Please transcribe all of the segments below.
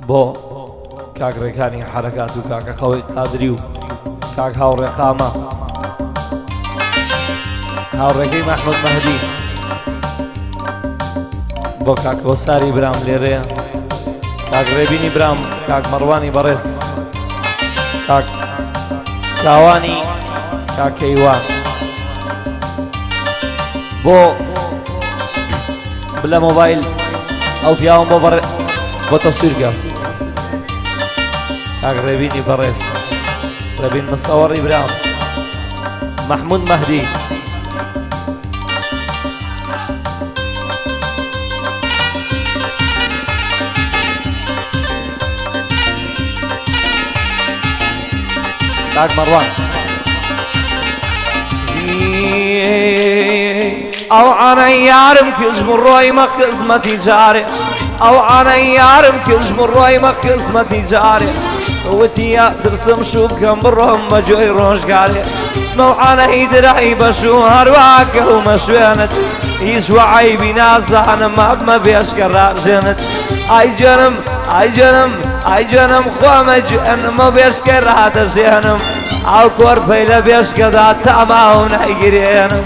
بۆ کاکڕێکانی حرەکات و کاکە خەوەی قادری و کاک هاوڕێقامە هاوڕێکەی مەحموود مەهدی بۆ کاک هۆساری برام لێرەیە کاک ڕێبینی برام کاک مەڕوانی بەڕێز کاک کاوانی کاک کەیوان بۆ بلە مۆبایل ئەو پیاوم بۆ تەسویرکە کاک ڕێبینی بەڕێز ڕێبین مەسەوەڕی برام مەحموود مەهدی کاک مەڕوان ئەو عانەی یارم کەس بڕۆی مە خزمەتی جارێ ئەو عانەی یارم کەس بڕۆی مە خزمەتی جارێ وتیە ترسم شوو بکەم بڕۆم بە جۆی ڕۆژگارێ مەوعانەی درای بەشو هەروواکە و مەشوێنت هیچ وەعیبی نازانم مەبمە بێشکە ڕاژێنت ئای جۆنم ئای جۆنم ئای جۆنم خۆمە جوێنمە بێشکە ڕادەژێنم ئەو کۆرپەی لە بێشکەدا تەماو نایگرێنم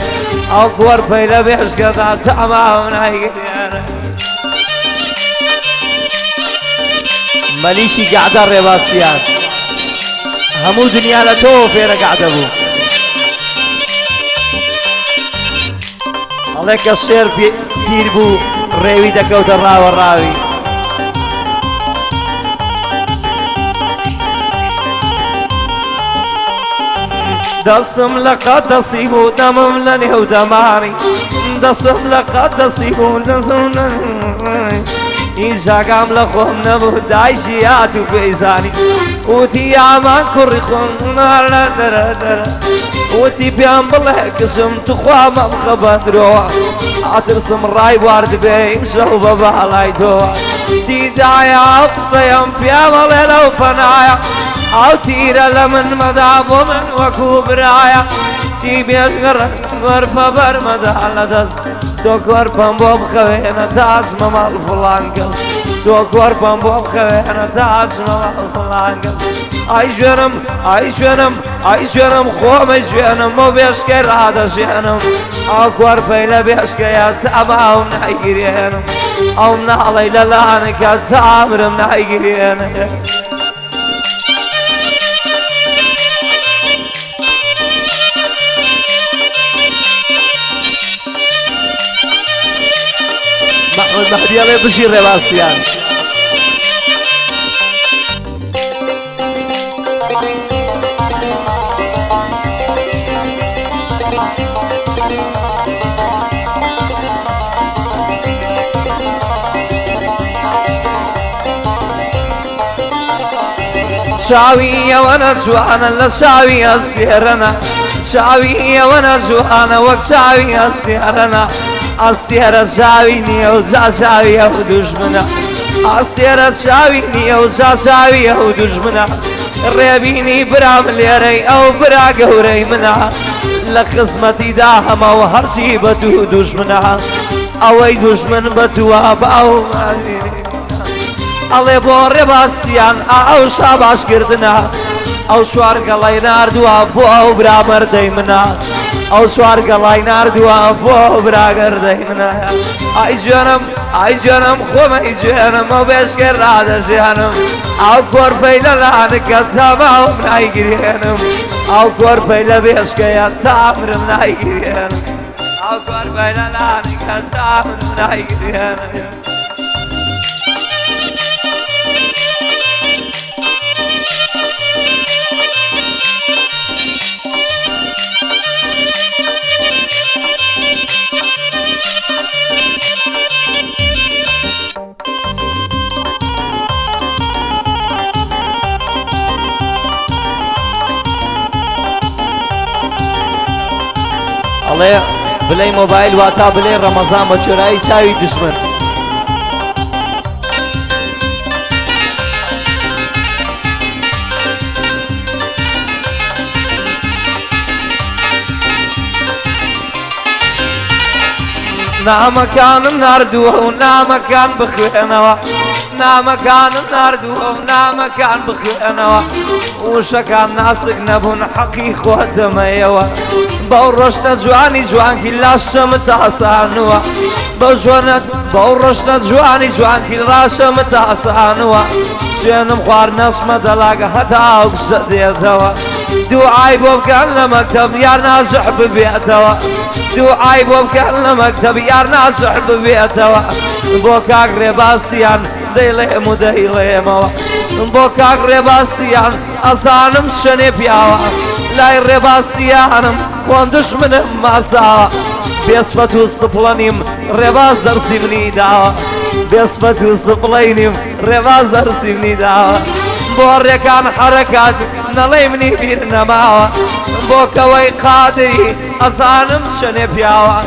ئەو کۆرپەی لە بێشکەدا تەماو نایگرێنم مەلیشی گەعدە ڕێباسیان هەموو دنیا لە تۆ فێرە گەعدە بوو ئەڵێ کە شێر پیر بوو ڕێوی دەکەوتە ڕاوە ڕاوی دەسم لە قەدەسی بوو دەمم لە نێو دەماری دەسم لە قەدەسی بوو دەسم هیچ جاگام لە خۆم نەبوو دایشی هات و پێیزانی وتی یامان کوڕی خۆم نارە دەرە دەرە وتی پێم بڵێ کەسم توخوا مەمخە بەدرۆوە ئاترسم ڕای واردبێ ئیمشەو بە باڵای تۆوە تیدایە ئەو قسەیەم پێمەڵێ لەو پەنایە ئەو تیرە لە من مەدا بۆ من وەکو برایە تی بێژگەڕە وەرپە بەرمەدا لەدەست تۆ کۆرپەم بۆ بخەوێنە تاچمە ماڵ فڵان کەس تۆ کۆرپەم بۆ بخەوێنە تاچمە ماڵ فڵان کەس ئای ژوێنم ئای ژوێنم ئای ژوێنم خۆمە ژوێنم بۆ بێشکەی ڕادەژێنم ئەو کۆرپەی لە بێشکەیە تەماو نایگرێنم ئەو ناڵەی لە لانەکە تامرم نایگرێنە مەحموود مەهدی ئەڵێ بژی ڕێباسیان چاوی ئەوەنە جوانە لە چاوی ئەستێرەنە چاوی ئەوەنە جوانە وەک چاوی ئەستێرەنە ئەستێرە چاوی نییە و جا چاوی ئەو دوژمنە ئەستێرە چاوی نییە و جا چاوی ئەو دوژمنە ڕێبینی برام لێرەی ئەو برا گەورەی منە لە خزمەتیدا هەمەوە هەرچی بە دوو دوژمنە ئەوەی دوژمن بە دووە بە ئەو ئەڵێ بۆ ڕێباسیان ئەو شاباشکردنە ئەو چوار گەڵای ناردووە بۆ ئەو برامەردەی منە ئەو چوار گەڵای ناردووە بۆ ئەو براگەردەی منە ئای جوێنم ئای جوێنم خۆمەی جوێنم ئەو بێشکەی ڕادەژێنم ئەو کۆرپەی لە لانەکە تەماوم نایگرێنم ئەو کۆرپەی لە بێشکەیە تامرم نایگرێنم ئەو کۆرپەی لە لانەکە تامرم نایگرێنم ئەڵێ بلەی مۆبایل واتا بلێ ڕەمەزان بە چۆرایی چاوی دژمن نامەکانم ناردووە و نامەکان بخوێنەوە نامەکانم ناردووە نامەکان بخوێنەوە وشەکان ناسک نەبوون حەقی خۆتەمەیەوە بەو ڕۆژنە جوانی جوانکی لاشەمت ئاسانوە بەو ڕۆژنە جوانی جوانکی ڕاشەمت ئاسانوە سوێنم خوار نەسمە دەلاگە هەتا بشە دێتەوە دوعای بۆ بکەن لە مەکتەب یار ناجح ببێتەوە دوعای بۆ بکەن لە مەکتەب یار ناجح ببێتەوە بۆ کاک ڕێباسییان دەیڵێم و دەیڵێمەوە بۆ کاک ڕێباسییان ئەزانم شەنێ پیاوە لای ڕێباسییانم خۆم دژمنم ماساوە بێسفەت و سپڵەنیم ڕێباز دەرسی منی داوە بێسفەت و سپڵەینیم ڕێباز دەرسی منی داوە بۆ ڕێکان حەرەکات نەڵێ منی بیر نەماوە بۆ کەوەی قادری ئەزانم شەنێ پیاوە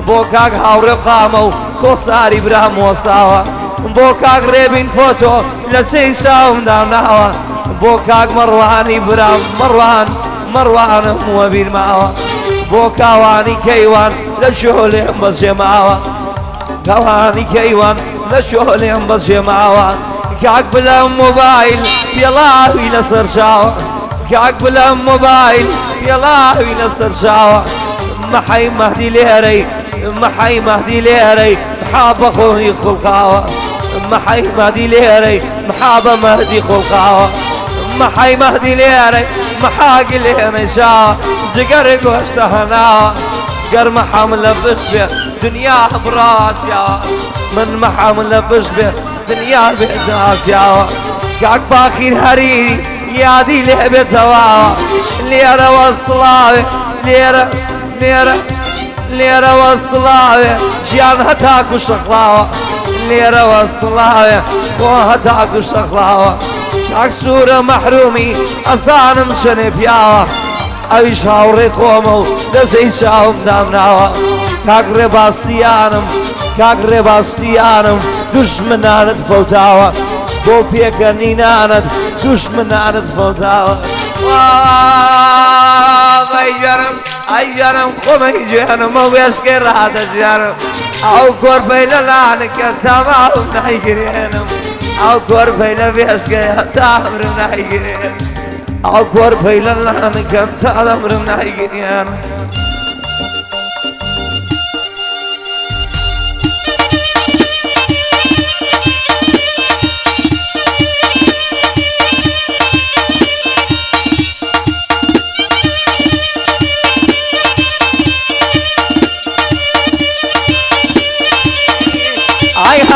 بۆ کاک هاوڕێ قامە و کۆساری برام وەساوە بۆ کاک ڕێبین فۆتۆ لە چەی چاومدا ناوە بۆ کاک مەڕوانی برام مەڕوانم وە بیرماوە بۆ کاوانی کەیوان لە شۆلێم بەجێماوە کاوانی کەیوان لە شۆلێم بەجێماوە کاک بلەم مۆبایل پێڵاوی لەسەر چاوە کاک بلەم مۆبایل پێڵاوی لەسەر چاوە مەحەی مەهدی لێرەی مەحەی مەهدی لێرەی محا بە خۆی خوڵقاوە مەحەی مەهدی لێرەی محا بە مەهدی خوڵقاوە مەحەی مەهدی لێرەی محاگی لێنەژاوە جگەرێ گۆشتە هەناوە گەر مەحەم لە پشت بێ دنیا بڕاسیاوە من مەحەم لە پشت بێ دنیا بێتە ئاسیاوە کاک فاخیر هەریری یادی لێ بێتەوە لێرەوە سڵاوێ لێرەوە سڵاوێ ژیان هەتاکو شەقڵاوە لێرەوە سڵاوێ خۆ هەتاکو شەقڵاوە کاک سوورە مەحرومی ئەزانم شەنێ پیاوە ئەویش هاوڕێ خۆمە و دەزەی چاوم دامناوە کاک ڕێباسییانم دوژمنانت فەوتاوە بۆ پێکەنینانت دوژمنانت فەوتاوە ئەی گەرم خۆمەی گوێنمە وێشکەی ڕادەژێنم ئەو کۆرپەی لە لانەکە تەواو نایگرێنم ئەو کۆرپەی لە وێشکەی هەتا ئەمرم نایگرێن ئەو کۆرپەی لە لانەکە تا ئەمرم نایگرێن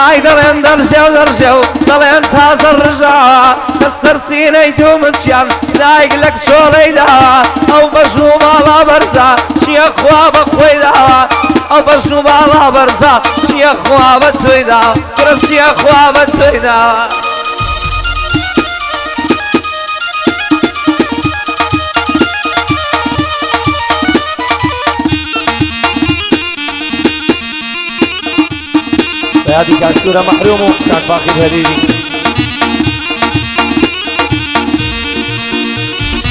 ئای دەڵێن دەرژێ دەڵێن تازە ڕژاوە لەسەر سینەی دوومچیان دایک لە کشۆڵەی داوە ئەو بەژن و باڵا بەرزە چیە خوا بە خۆی داوە ئەو بەژن و باڵا بەرزە چیە خوا بە تۆی داوە کرە چیە خوا بە تۆی داوە یادی کاک سوورە مەحروم و کاک فاخیر هەریری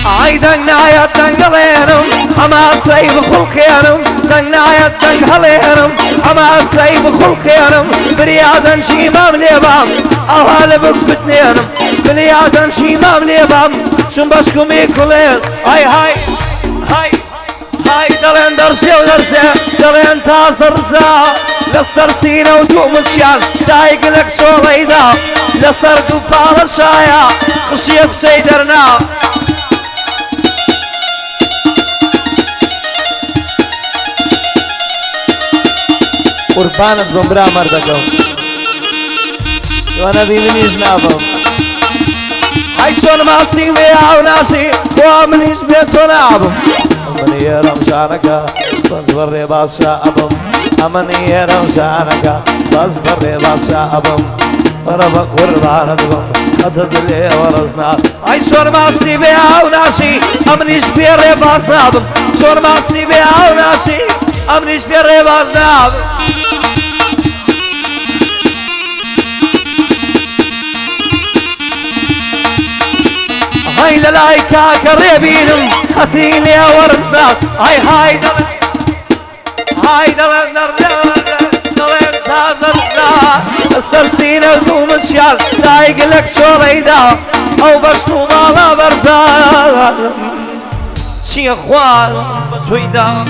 ئای دەنگ نایەت دەنگ هەڵێنم هەماسەی بخوڵقێنم دەنگ نایەت دەنگ هەڵێنم هەماسەی بخوڵقێنم بریادەنجی مام لێبام ئەوها لە بکوتنێنم بریادەنجی مام لێبام چون بەشکمی کوڵێن ئای های دەڵێن دەرژێ دەڵێن تازە ڕژا لەسەر سینە و دوومچیان دایک لە کشۆڵەیدا لەسەر دوو پاڵە شایە خشیە کوچەی دەرناو قوربانت بم برا مەردەکەم تۆ نەبی منیش نابم ئای چۆن ماسی وێ ئاو ناشی بۆ منیش بێ تۆ نابم ئەمنی ئێرەم شانەکە بەس بە ڕێباسشا ئەبم ئەمنی ئێرەم شانەکە بەس بە ڕێباسشا ئەبم بەرە بە قوربانت بم قەتە دلێ وەڕزنا ئای چۆن ماسی وێ ئاو ناشی ئەمنیش بێ ڕێباس نابم چۆن ماسی وێ ئاو ناشی ئەمنیش بێ ڕێباس نابم هاي للاي كاكا ريبينم خطيني ورزناك هاي دلن تازر السرسينة ودوم الشال دايق لك شوريدا أو بشنو مالا برزان شي خوال بتويدا